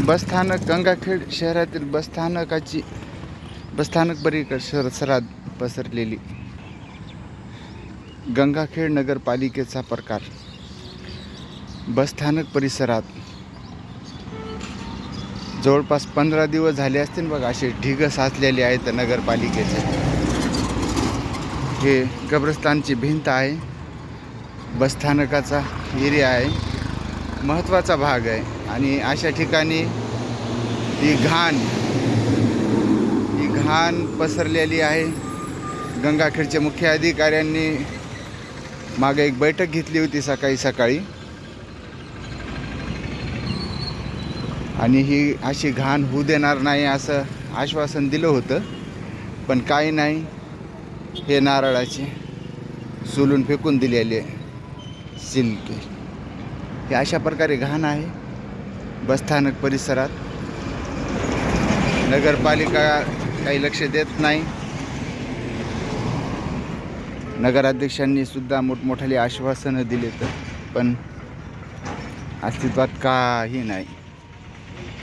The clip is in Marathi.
बसस्थानक गंगाखेड शहरातील बसस्थानक परिसरात पसरलेली गंगाखेड नगरपालिकेचा प्रकार. बसस्थानक परिसरात जवळपास 15 दिवस झाले असतील बघा, असे ढिग साचलेले आहेत नगरपालिकेचे. हे कब्रस्तानची भिंत आहे, बसस्थानकाचा एरिया आहे, महत्त्वाचा भाग आहे. आणि अशा ठिकाणी ही घाण पसरलेली आहे. गंगाखेडच्या मुख्य अधिकाऱ्यांनी मागे एक बैठक घेतली होती सकाळी आणि ही अशी घाण होऊ देणार नाही असं आश्वासन दिलं होतं. पण काही नाही, हे नारळाचे सोलून फेकून दिलेले सिल्के, हे अशा प्रकारे घाण आहे बसस्थानक परिसरात. नगरपालिका काही लक्ष देत नाही. नगराध्यक्षांनी सुद्धा मोठमोठाली आश्वासनं दिलेत, पण अस्तित्वात काही नाही.